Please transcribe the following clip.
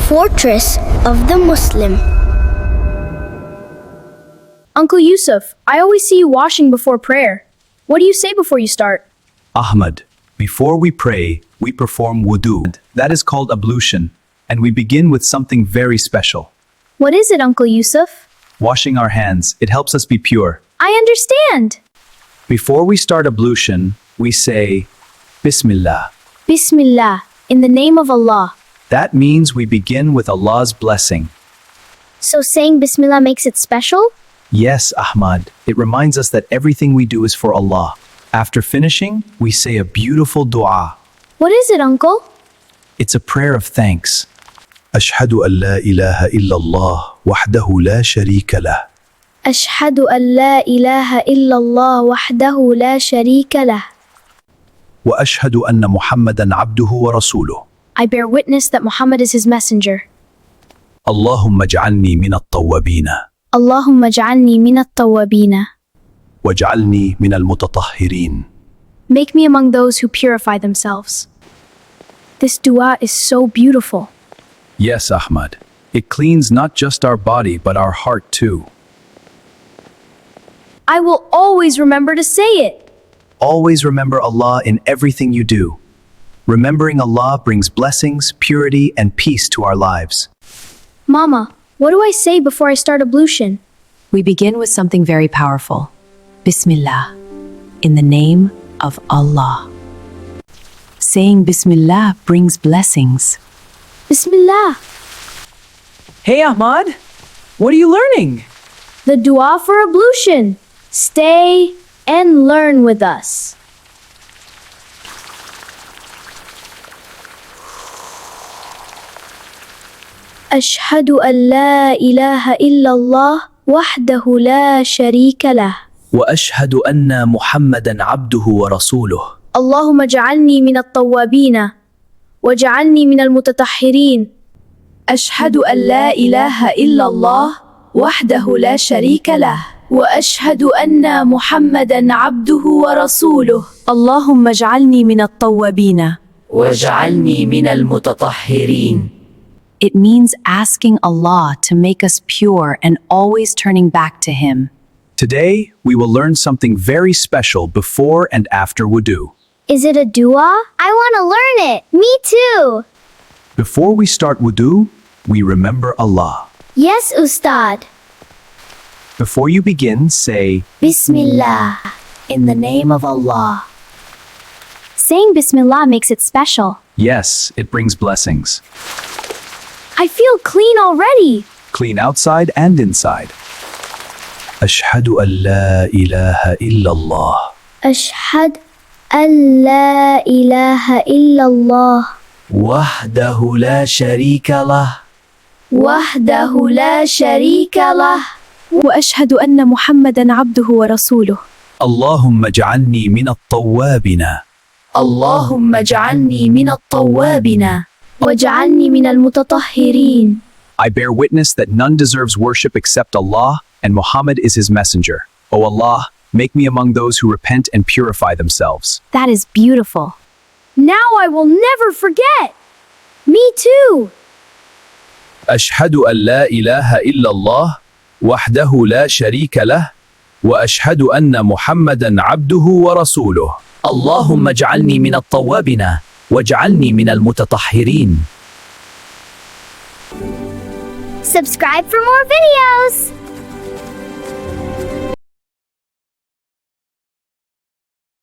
fortress of the Muslim. Uncle Yusuf, I always see you washing before prayer. What do you say before you start? Ahmad, before we pray, we perform wudu. That is called ablution, and we begin with something very special. What is it, Uncle Yusuf? Washing our hands, it helps us be pure. I understand. Before we start ablution, we say, Bismillaah. Bismillaah, in the name of Allah. That means we begin with Allah's blessing. So saying Bismillah makes it special? Yes, Ahmad, it reminds us that everything we do is for Allah. After finishing, we say a beautiful dua. What is it, Uncle? It's a prayer of thanks. Ash-hadu an la ilaha illallah, wahdahu la shareeka lah. Ash-hadu an la ilaha illallah, wahdahu la shareeka lah. Wa ash-hadu anna Muhammadan abduhu wa rasooluhu. I bear witness that Muhammad is his messenger. Allahumma ij'alni min at-tawwabina. Allahumma ij'alni min at-tawwabina. Waj'alni min al-mutatahhirin. Make me among those who purify themselves. This dua is so beautiful. Yes, Ahmad. It cleans not just our body, but our heart too. I will always remember to say it. Always remember Allah in everything you do. Remembering Allah brings blessings, purity, and peace to our lives. Mama, what do I say before I start ablution? We begin with something very powerful. Bismillah, in the name of Allah. Saying Bismillah brings blessings. Bismillah. Hey Ahmad, what are you learning? The dua for ablution. Stay and learn with us. Ash-hadu an la ilaha illallah, wahdahu la shareeka lah. وأشهد أن محمدًا عبده ورسوله. اللهم اجعلني من التوابين واجعلني من المتطهرين. أشهد أن لا إله إلا الله وحده لا شريك له وأشهد أن محمدًا عبده ورسوله. اللهم اجعلني من التوابين واجعلني من المتطهرين. It means asking Allah to make us pure and always turning back to Him. Today, we will learn something very special before and after wudu. Is it a dua? I want to learn it. Me too. Before we start wudu, we remember Allah. Yes, Ustad. Before you begin, say, Bismillah, in the name of Allah. Saying Bismillah makes it special. yes, it brings blessings. I feel clean already. Clean outside and inside. Ash-hadu an la ilaha illallah. Ash-hadu an la ilaha illallah. وحده لا شريك له. Wahdahu la shareeka lah. وأشهد أن محمدًا عبده ورسوله. Allahumma ij'alni min at-tawwabina. اللهم اجعلني من التوابين. واجعلني من المتطهرين. I bear witness that none deserves worship except Allah, and Muhammad is his messenger. O Allah, make me among those who repent and purify themselves. That is beautiful. Now I will never forget. Me too. Ash-hadu an la ilaha illallah, wahdahu la shareeka lah, wa ashhadu anna Muhammadan abduhu wa rasooluhu. اللهم اجعلني من التوابين واجعلني من المتطهرين. Subscribe for more videos.